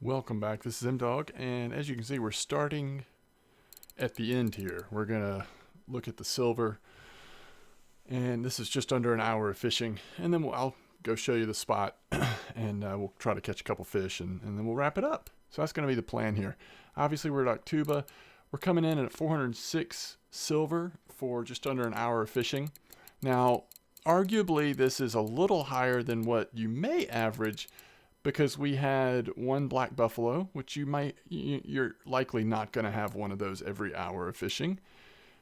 Welcome back. This is M-Dog, and as you can see, we're starting at the end here. We're gonna look at the silver, and this is just under an hour of fishing, and then I'll go show you the spot, and we'll try to catch a couple fish, and then we'll wrap it up. So that's gonna be the plan here. Obviously, we're at Akhtuba. We're coming in at 406 silver for just under an hour of fishing. Now, arguably, this is a little higher than what you may average, because we had one black buffalo, which you're likely not going to have one of those every hour of fishing.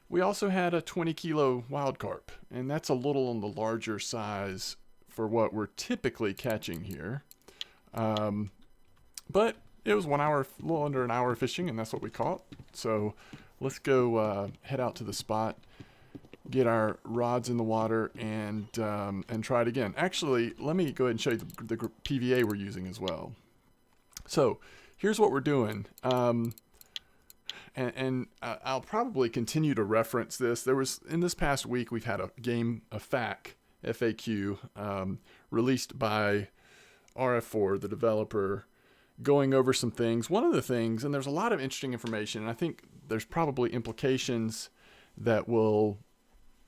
We also had a 20 kilo wild carp, and that's a little on the larger size for what we're typically catching here. But it was 1 hour, a little under an hour of fishing, and that's what we caught. So let's go head out to the spot, get our rods in the water, and try it again. Actually, let me go ahead and show you the PVA we're using as well. So here's what we're doing. And I'll probably continue to reference this. In this past week, we've had a FAQ, released by RF4, the developer, going over some things. One of the things, and there's a lot of interesting information, and I think there's probably implications that will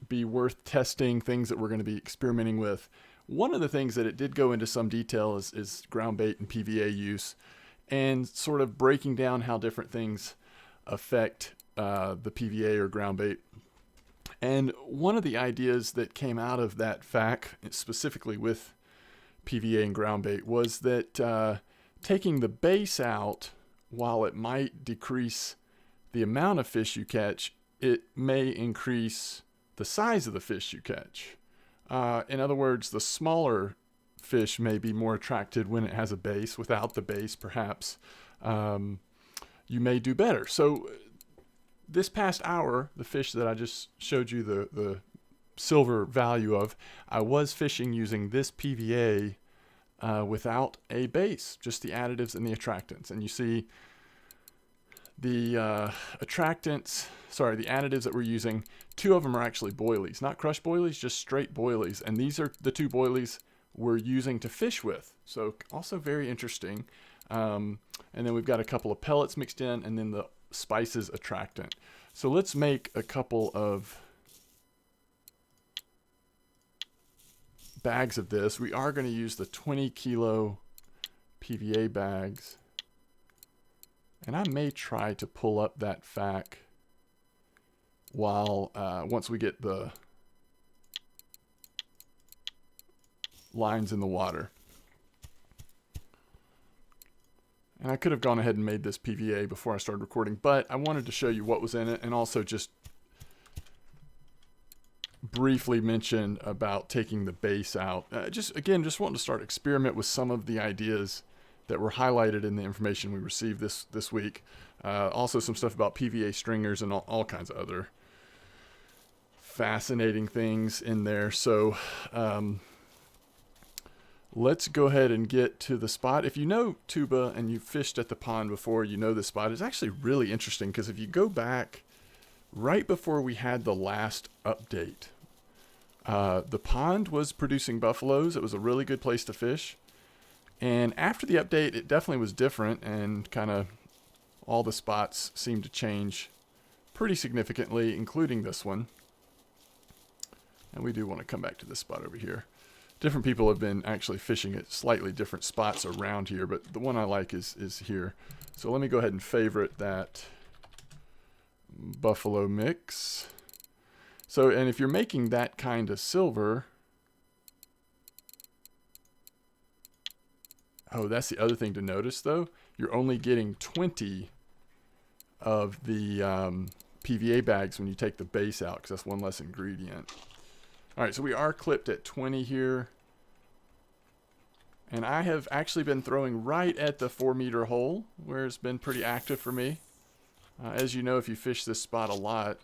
be worth testing, things that we're going to be experimenting with. One of the things that it did go into some detail is ground bait and PVA use, and sort of breaking down how different things affect the PVA or ground bait. And one of the ideas that came out of that FAQ, specifically with PVA and ground bait, was that taking the base out, while it might decrease the amount of fish you catch, it may increase the size of the fish you catch. In other words, the smaller fish may be more attracted when it has a base. Without the base, perhaps you may do better. So this past hour, the fish that I just showed you the silver value of, I was fishing using this PVA without a base, just the additives and the attractants. And you see the the additives that we're using, 2 of them are actually boilies, not crushed boilies, just straight boilies. And these are the 2 boilies we're using to fish with. So also very interesting. And then we've got a couple of pellets mixed in, and then the spices attractant. So let's make a couple of bags of this. We are going to use the 20 kilo PVA bags. And I may try to pull up that FAQ while once we get the lines in the water. And I could have gone ahead and made this PVA before I started recording, but I wanted to show you what was in it, and also just briefly mention about taking the base out. Just wanting to start experiment with some of the ideas that were highlighted in the information we received this week. Also some stuff about PVA stringers and all kinds of other fascinating things in there. So let's go ahead and get to the spot. If you know Tuba and you've fished at the pond before, you know this spot. It's actually really interesting, because if you go back right before we had the last update, the pond was producing buffaloes. It was a really good place to fish. And after the update, it definitely was different, and kind of all the spots seemed to change pretty significantly, including this one. And we do want to come back to this spot over here. Different people have been actually fishing at slightly different spots around here, but the one I like is here. So let me go ahead and favorite that buffalo mix. So, and if you're making that kind of silver, oh, that's the other thing to notice, though. You're only getting 20 of the PVA bags when you take the base out, because that's one less ingredient. All right, so we are clipped at 20 here. And I have actually been throwing right at the 4-meter hole, where it's been pretty active for me. As you know, if you fish this spot a lot,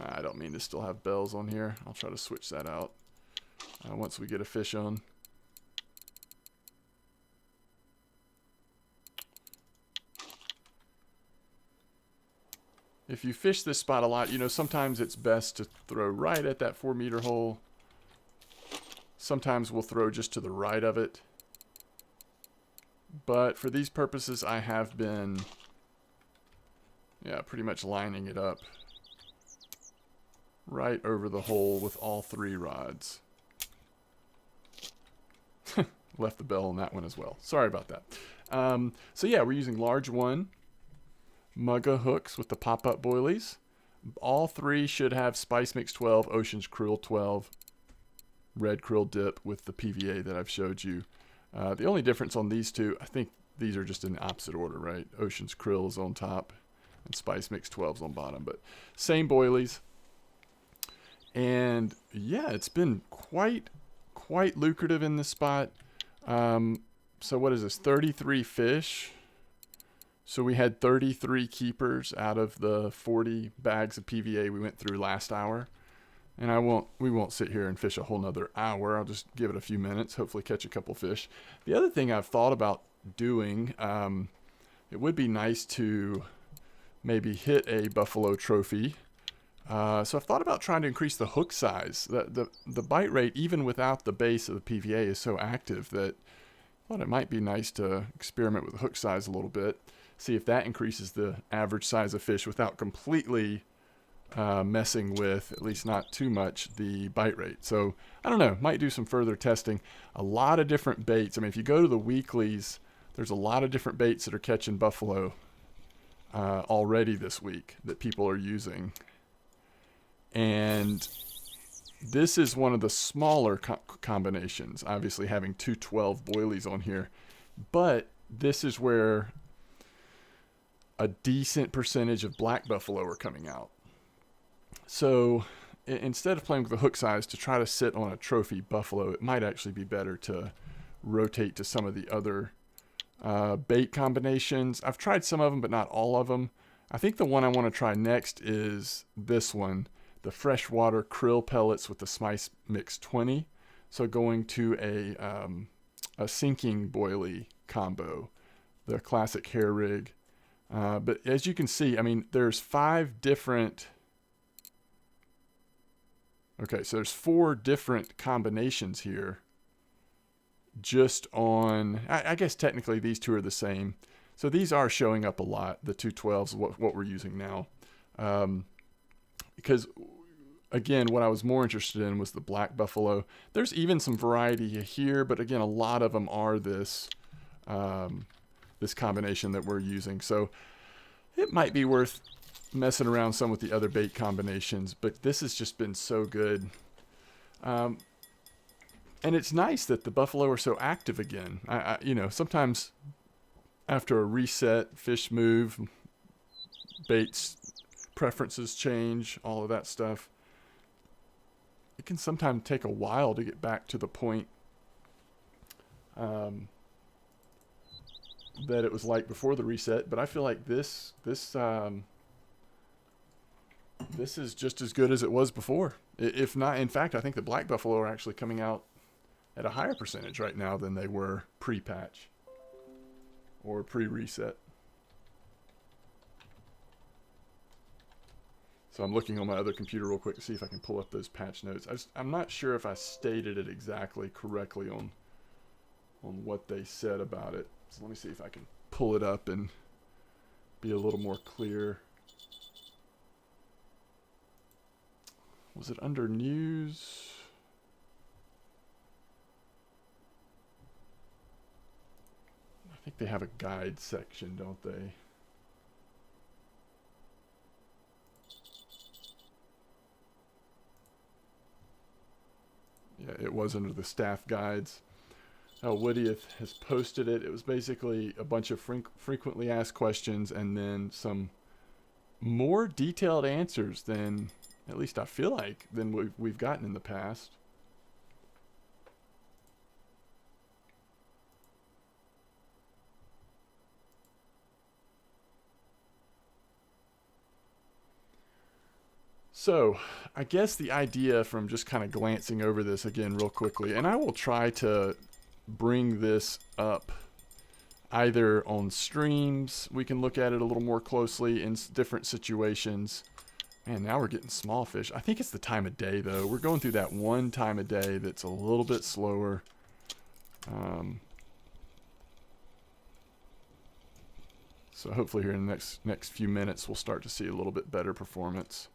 I don't mean to still have bells on here. I'll try to switch that out once we get a fish on. If you fish this spot a lot, you know, sometimes it's best to throw right at that 4-meter hole. Sometimes we'll throw just to the right of it. But for these purposes, I have been, pretty much lining it up right over the hole with all 3 rods. Left the bell on that one as well. Sorry about that. So yeah, we're using large 1 Mugga hooks with the pop-up boilies. All 3 should have Spice Mix 12, Ocean's Krill 12, Red Krill Dip with the PVA that I've showed you. The only difference on these 2, I think these are just in the opposite order, right? Ocean's Krill is on top and Spice Mix 12 is on bottom, but same boilies. And yeah, it's been quite lucrative in this spot. So what is this? 33 fish. So we had 33 keepers out of the 40 bags of PVA we went through last hour. And we won't sit here and fish a whole nother hour. I'll just give it a few minutes, hopefully catch a couple fish. The other thing I've thought about doing, it would be nice to maybe hit a buffalo trophy. So I've thought about trying to increase the hook size. The bite rate, even without the base of the PVA, is so active that I thought it might be nice to experiment with the hook size a little bit. See if that increases the average size of fish without completely messing with, at least not too much, the bite rate. So I don't know, might do some further testing. A lot of different baits. I mean, if you go to the weeklies, there's a lot of different baits that are catching buffalo already this week that people are using. And this is one of the smaller combinations, obviously having 212 boilies on here. But this is where a decent percentage of black buffalo are coming out. So instead of playing with the hook size to try to sit on a trophy buffalo, it might actually be better to rotate to some of the other bait combinations. I've tried some of them, but not all of them. I think the one I want to try next is this one, the freshwater krill pellets with the Spice Mix 20. So going to a sinking boilie combo, the classic hair rig. But as you can see, I mean, there's 5 different... Okay, so there's 4 different combinations here. Just on... I guess technically these 2 are the same. So these are showing up a lot, the 212s, what we're using now. Because, again, what I was more interested in was the black buffalo. There's even some variety here, but again, a lot of them are this this combination that we're using. So it might be worth messing around some with the other bait combinations, but this has just been so good. And it's nice that the buffalo are so active again. You know, sometimes after a reset, fish move, baits preferences change, all of that stuff. It can sometimes take a while to get back to the point that it was like before the reset, but I feel like this is just as good as it was before. If not, in fact, I think the black buffalo are actually coming out at a higher percentage right now than they were pre-patch or pre-reset. So I'm looking on my other computer real quick to see if I can pull up those patch notes. I'm not sure if I stated it exactly correctly on what they said about it. So let me see if I can pull it up and be a little more clear. Was it under news? I think they have a guide section, don't they? Yeah, it was under the staff guides. Woody has posted it. It was basically a bunch of frequently asked questions and then some more detailed answers than, at least I feel like, than we've gotten in the past. So, I guess the idea from just kind of glancing over this again real quickly, and I will try to bring this up either on streams, we can look at it a little more closely in different situations. Man, now we're getting small fish. I think it's the time of day, though. We're going through that one time of day that's a little bit slower. So hopefully here in the next few minutes we'll start to see a little bit better performance.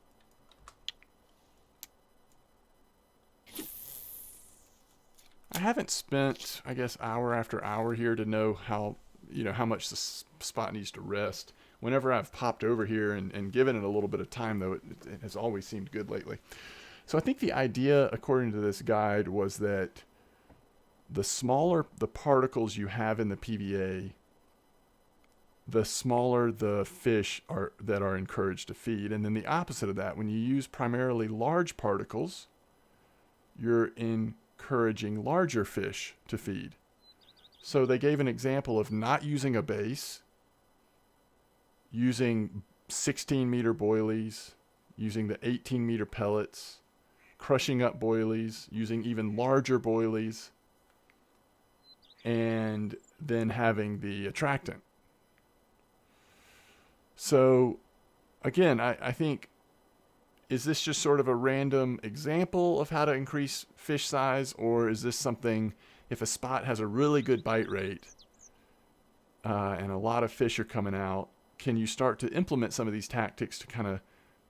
I haven't spent, I guess, hour after hour here to know how much the spot needs to rest. Whenever I've popped over here and given it a little bit of time, though, it has always seemed good lately. So I think the idea, according to this guide, was that the smaller the particles you have in the PVA, the smaller the fish that are encouraged to feed. And then the opposite of that, when you use primarily large particles, you're encouraging larger fish to feed. So they gave an example of not using a base, using 16-meter boilies, using the 18-meter pellets, crushing up boilies, using even larger boilies, and then having the attractant. So, again, I think, is this just sort of a random example of how to increase fish size, or is this something, if a spot has a really good bite rate and a lot of fish are coming out, can you start to implement some of these tactics to kind of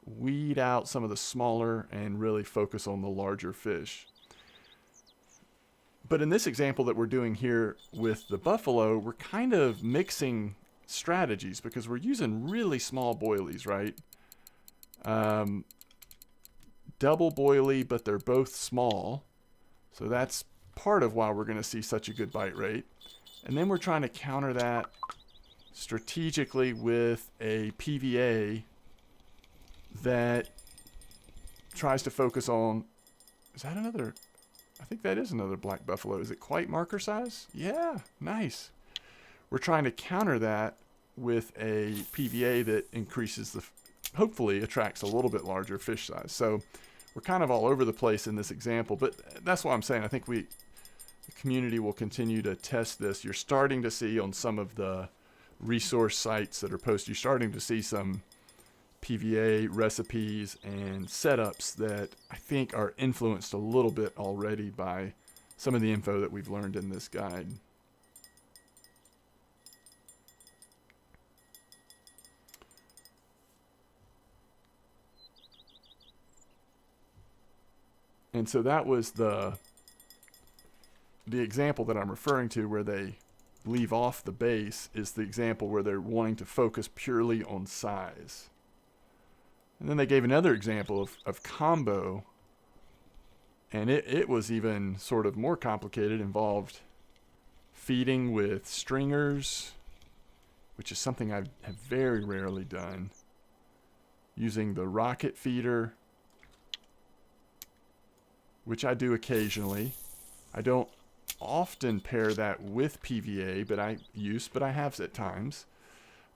weed out some of the smaller and really focus on the larger fish? But in this example that we're doing here with the buffalo, we're kind of mixing strategies because we're using really small boilies, right? Double boilie, but they're both small. So that's part of why we're going to see such a good bite rate. And then we're trying to counter that strategically with a PVA that tries to focus on, is that another, I think that is another black buffalo. Is it quite marker size? Yeah, nice. We're trying to counter that with a PVA that increases hopefully attracts a little bit larger fish size. So we're kind of all over the place in this example, but that's why I'm saying I think the community will continue to test this. You're starting to see on some of the resource sites that are posted, you're starting to see some PVA recipes and setups that I think are influenced a little bit already by some of the info that we've learned in this guide. And so that was the example that I'm referring to where they leave off the base is the example where they're wanting to focus purely on size. And then they gave another example of combo, and it was even sort of more complicated, involved feeding with stringers, which is something I have very rarely done, using the rocket feeder, which I do occasionally. I don't often pair that with PVA, but I have at times.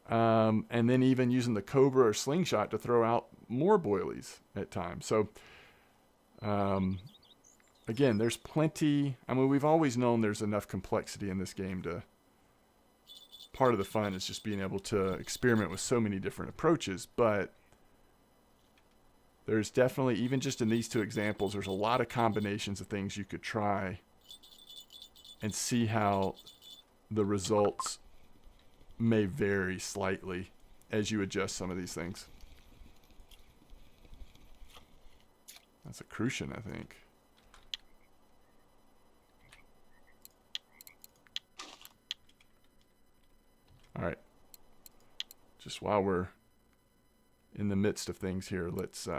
And then even using the Cobra or Slingshot to throw out more boilies at times. So, again, there's plenty. I mean, we've always known there's enough complexity in this game to. Part of the fun is just being able to experiment with so many different approaches, but there's definitely, even just in these two examples, there's a lot of combinations of things you could try and see how the results may vary slightly as you adjust some of these things. That's a crucian, I think. All right. Just while we're in the midst of things here, let's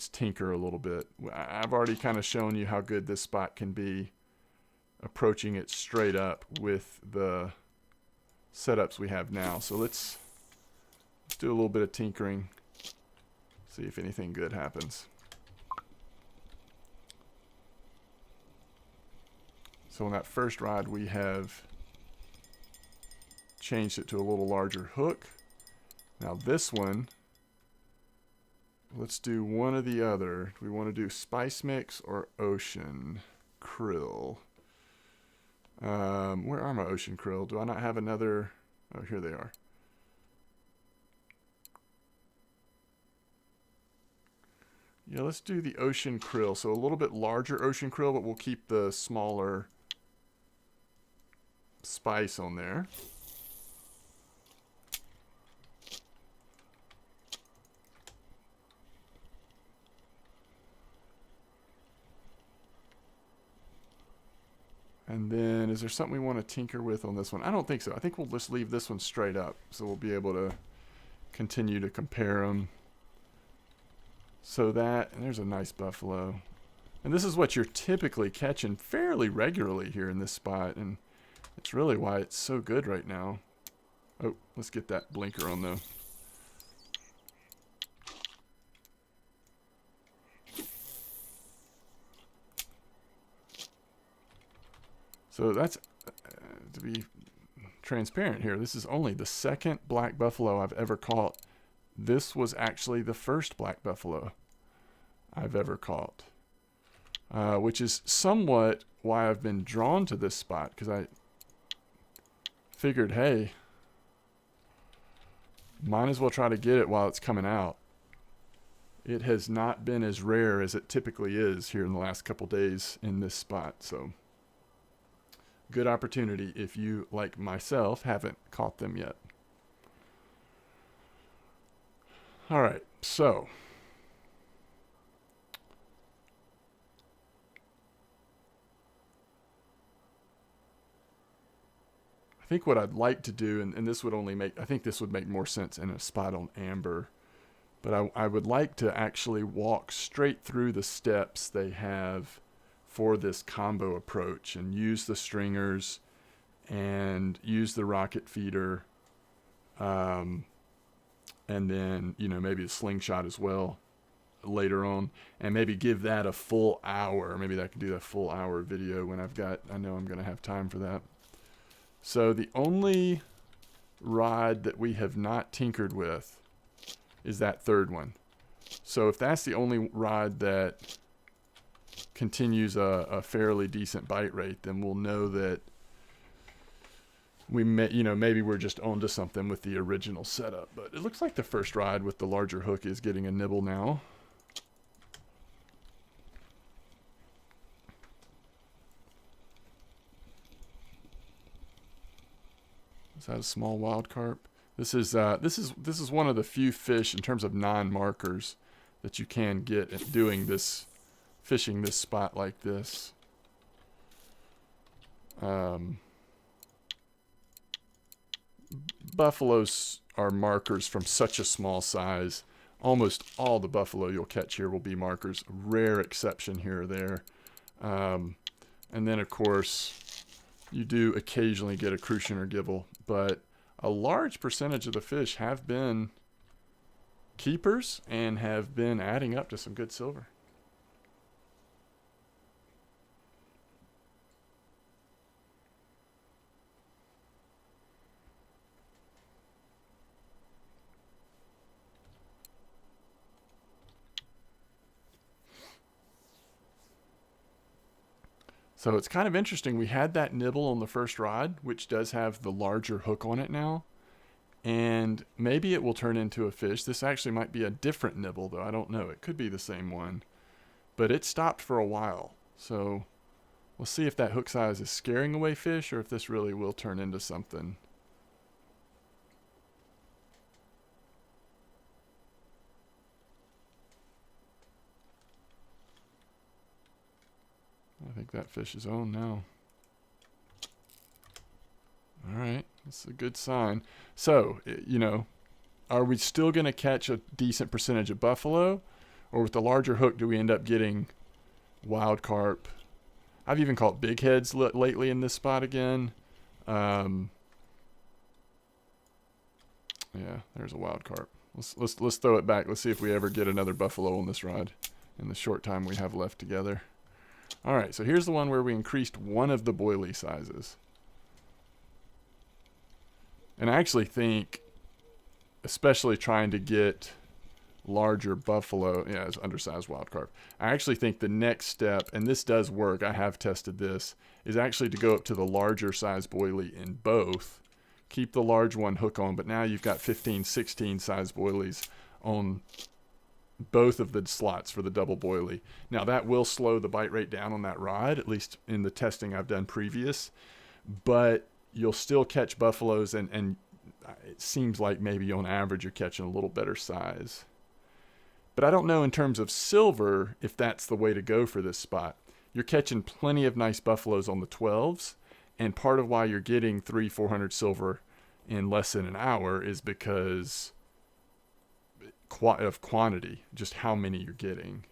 tinker a little bit. I've already kind of shown you how good this spot can be approaching it straight up with the setups we have now. So let's do a little bit of tinkering, see if anything good happens. So on that first rod, we have changed it to a little larger hook. Now this one, let's do one or the other. Do we want to do spice mix or ocean krill? Where are my ocean krill? Do I not have another? Oh, here they are. Yeah, let's do the ocean krill. So a little bit larger ocean krill, but we'll keep the smaller spice on there. And then, is there something we want to tinker with on this one? I don't think so. I think we'll just leave this one straight up, so we'll be able to continue to compare them. So that, and there's a nice buffalo. And this is what you're typically catching fairly regularly here in this spot, and it's really why it's so good right now. Oh, let's get that blinker on though. So that's, to be transparent here, this is only the second black buffalo I've ever caught. This was actually the first black buffalo I've ever caught, which is somewhat why I've been drawn to this spot, because I figured, hey, might as well try to get it while it's coming out. It has not been as rare as it typically is here in the last couple days in this spot, so good opportunity if you, like myself, haven't caught them yet. All right, so I think what I'd like to do, and this would only make, I think this would make more sense in a spot on amber, but I would like to actually walk straight through the steps they have for this combo approach and use the stringers and use the rocket feeder, and then, you know, maybe a slingshot as well later on, and maybe give that a full hour. Maybe I can do a full hour video when I know I'm going to have time for that. So the only rod that we have not tinkered with is that third one. So if that's the only rod that continues a fairly decent bite rate, then we'll know that we may, you know, maybe we're just onto something with the original setup. But it looks like the first rod with the larger hook is getting a nibble now. Is that a small wild carp? This is one of the few fish in terms of non-markers that you can get at doing this, fishing this spot like this. Buffaloes are markers from such a small size. Almost all the buffalo you'll catch here will be markers. Rare exception here or there. And then, of course, you do occasionally get a crucian or gibble, but a large percentage of the fish have been keepers and have been adding up to some good silver. So it's kind of interesting. We had that nibble on the first rod, which does have the larger hook on it now. And maybe it will turn into a fish. This actually might be a different nibble, though. I don't know. It could be the same one. But it stopped for a while. So we'll see if that hook size is scaring away fish or if this really will turn into something. I think that fish is on now. All right, that's a good sign. So, you know, are we still going to catch a decent percentage of buffalo? Or with the larger hook, do we end up getting wild carp? I've even caught big heads lately in this spot again. Yeah, there's a wild carp. Let's throw it back. Let's see if we ever get another buffalo on this rod in the short time we have left together. All right, so here's the one where we increased one of the boilie sizes. And I actually think, especially trying to get larger buffalo, yeah, it's undersized wild carp. I actually think the next step, and this does work, I have tested this, is actually to go up to the larger size boilie in both. Keep the large one hook on, but now you've got 15, 16 size boilies on both of the slots for the double boilie. Now that will slow the bite rate down on that rod, at least in the testing I've done previous. But you'll still catch buffaloes, and it seems like maybe on average you're catching a little better size. But I don't know in terms of silver if that's the way to go for this spot. You're catching plenty of nice buffaloes on the 12s, and part of why you're getting 300-400 silver in less than an hour is because of quantity, just how many you're getting.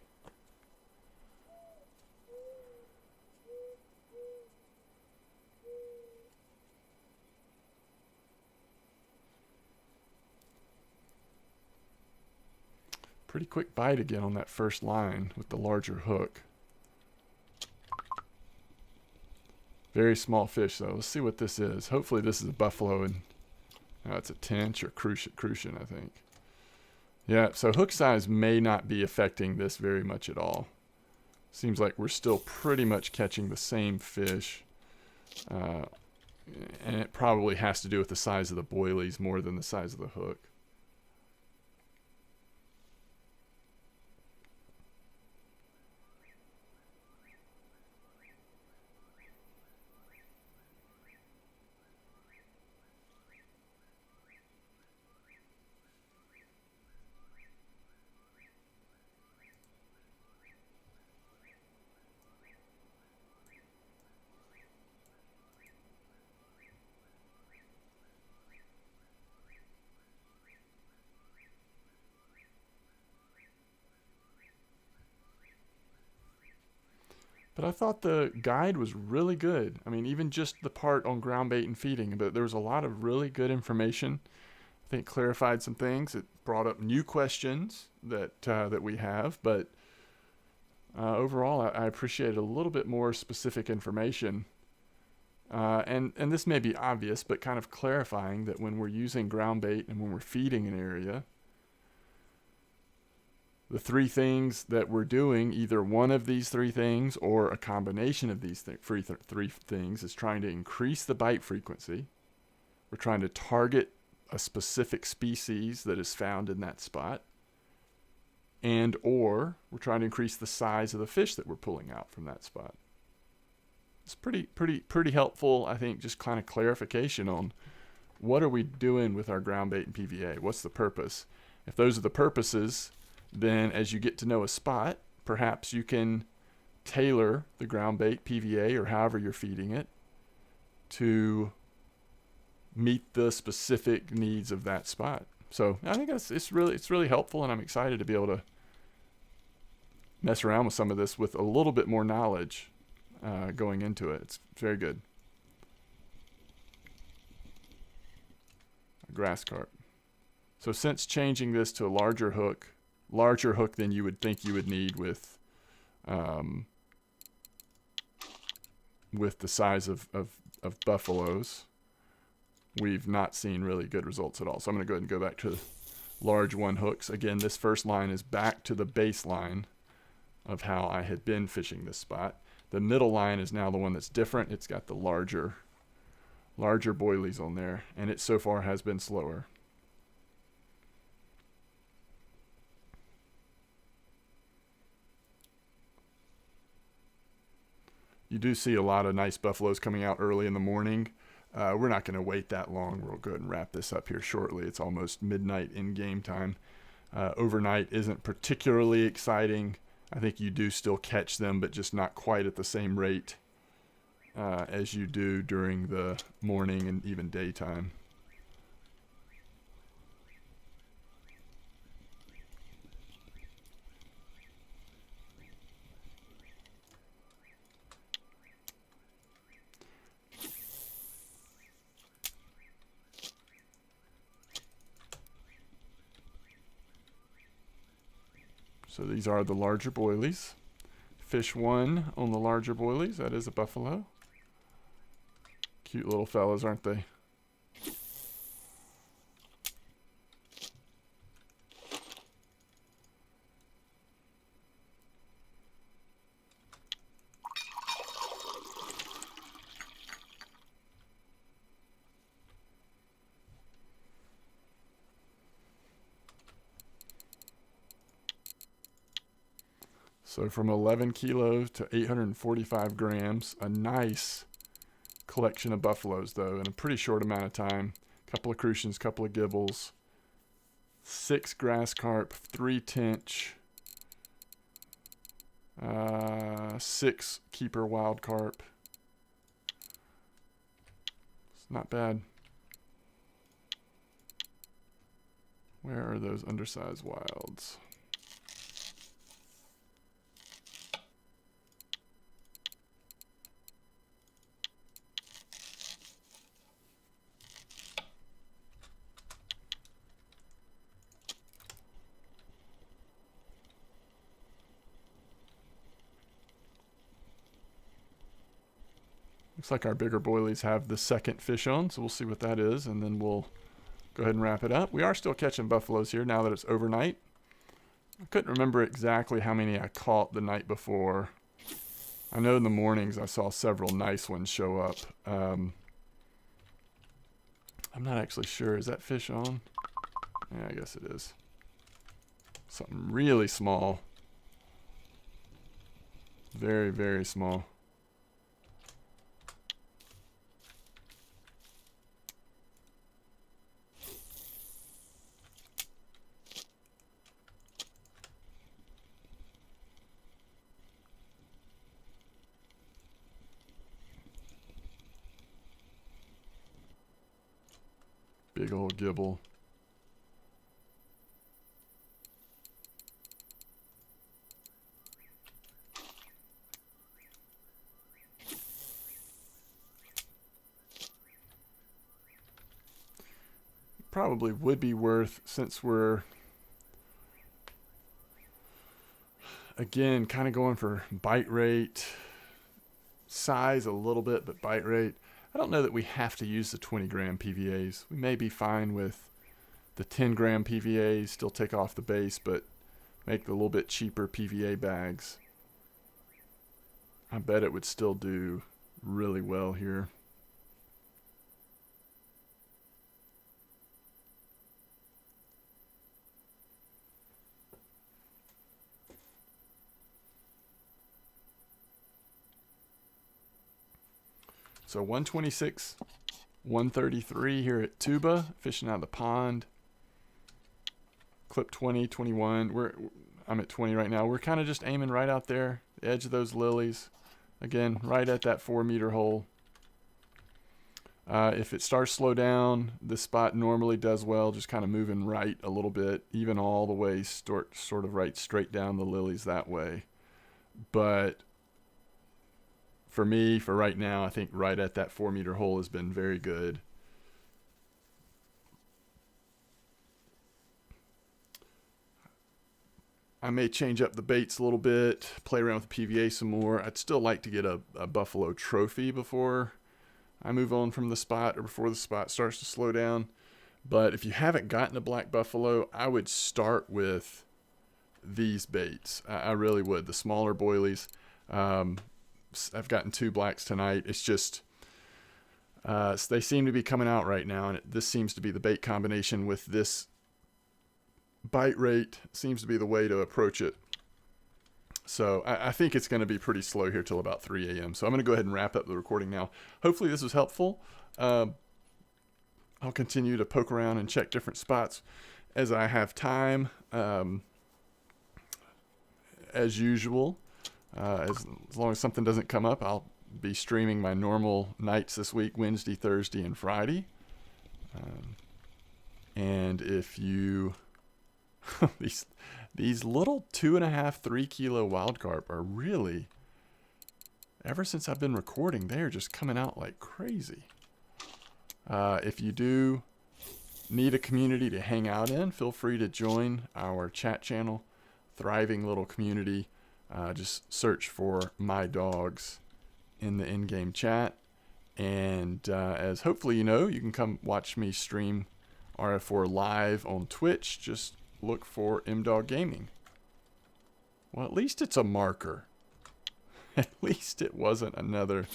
Pretty quick bite again on that first line with the larger hook. Very small fish though. Let's see what this is. Hopefully this is a buffalo, and it's a tench or crucian, I think. Yeah, so hook size may not be affecting this very much at all. Seems like we're still pretty much catching the same fish. And it probably has to do with the size of the boilies more than the size of the hook. But I thought the guide was really good. I mean, even just the part on ground bait and feeding, but there was a lot of really good information. I think clarified some things. It brought up new questions that we have, but overall, I appreciated a little bit more specific information. And this may be obvious, but kind of clarifying that when we're using ground bait and when we're feeding an area, the three things that we're doing, either one of these three things or a combination of these three things, is trying to increase the bite frequency. We're trying to target a specific species that is found in that spot, and or we're trying to increase the size of the fish that we're pulling out from that spot. It's pretty helpful, I think, just kind of clarification on what are we doing with our ground bait and PVA? What's the purpose? If those are the purposes, then as you get to know a spot, perhaps you can tailor the ground bait, PVA, or however you're feeding it to meet the specific needs of that spot. So I think it's really helpful, and I'm excited to be able to mess around with some of this with a little bit more knowledge going into it. It's very good. A grass carp. So since changing this to a larger hook than you would think you would need with the size of buffaloes, we've not seen really good results at all. So I'm going to go ahead and go back to large one hooks. Again, this first line is back to the baseline of how I had been fishing this spot. The middle line is now the one that's different. It's got the larger boilies on there, and it so far has been slower. You do see a lot of nice buffaloes coming out early in the morning. We're not going to wait that long. We'll go ahead and wrap this up here shortly. It's almost midnight in game time. Overnight isn't particularly exciting. I think you do still catch them, but just not quite at the same rate as you do during the morning and even daytime. So these are the larger boilies. Fish one on the larger boilies. That is a buffalo. Cute little fellas, aren't they? So from 11 kilos to 845 grams, a nice collection of buffaloes, though, in a pretty short amount of time. Couple of crucians, couple of gibbles, 6 grass carp, 3 tench, 6 keeper wild carp. It's not bad. Where are those undersized wilds? Looks like our bigger boilies have the second fish on, so we'll see what that is, and then we'll go ahead and wrap it up. We are still catching buffaloes here now that it's overnight. I couldn't remember exactly how many I caught the night before. I know in the mornings I saw several nice ones show up. I'm not actually sure. Is that fish on? Yeah, I guess it is. Something really small. Very, very small. Big old gibble. Probably would be worth, since we're again kind of going for bite rate, size a little bit, but bite rate. I don't know that we have to use the 20 gram PVAs. We may be fine with the 10 gram PVAs, still take off the base, but make the little bit cheaper PVA bags. I bet it would still do really well here. So 126, 133 here at Tuba, fishing out of the pond. Clip 20, 21. I'm at 20 right now. We're kind of just aiming right out there, the edge of those lilies. Again, right at that 4-meter hole. If it starts to slow down, this spot normally does well, just kind of moving right a little bit, even all the way sort of right straight down the lilies that way. But for me, for right now, I think right at that 4-meter hole has been very good. I may change up the baits a little bit, play around with the PVA some more. I'd still like to get a buffalo trophy before I move on from the spot, or before the spot starts to slow down. But if you haven't gotten a black buffalo, I would start with these baits. I really would. The smaller boilies. I've gotten 2 blacks tonight. It's just they seem to be coming out right now, and this seems to be the bait combination with this bite rate. Seems to be the way to approach it. So I think it's going to be pretty slow here till about 3 a.m. So I'm going to go ahead and wrap up the recording now. Hopefully this was helpful. I'll continue to poke around and check different spots as I have time. As usual. As long as something doesn't come up, I'll be streaming my normal nights this week, Wednesday, Thursday, and Friday. And if you... these little 2.5, 3 kilo wild carp are really... Ever since I've been recording, they're just coming out like crazy. If you do need a community to hang out in, feel free to join our chat channel. Thriving little community. Just search for My Dogs in the in-game chat. And as hopefully you know, you can come watch me stream RF4 live on Twitch. Just look for MDog Gaming. Well, at least it's a marker. At least it wasn't another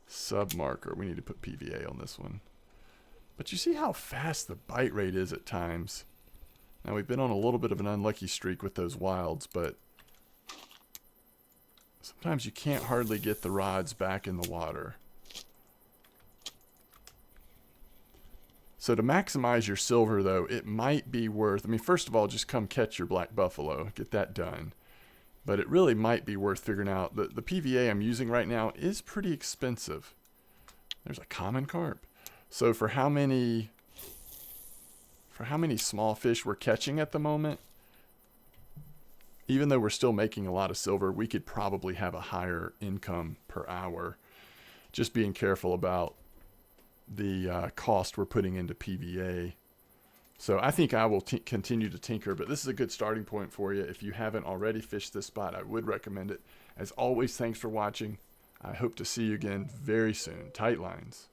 sub marker. We need to put PVA on this one. But you see how fast the bite rate is at times. Now we've been on a little bit of an unlucky streak with those wilds, but sometimes you can't hardly get the rods back in the water. So to maximize your silver, though, it might be worth, I mean, first of all, just come catch your black buffalo, get that done. But it really might be worth figuring out. The PVA I'm using right now is pretty expensive. There's a common carp. So for how many small fish we're catching at the moment, even though we're still making a lot of silver, we could probably have a higher income per hour. Just being careful about the cost we're putting into PVA. So I think I will continue to tinker, but this is a good starting point for you. If you haven't already fished this spot, I would recommend it. As always, thanks for watching. I hope to see you again very soon. Tight lines.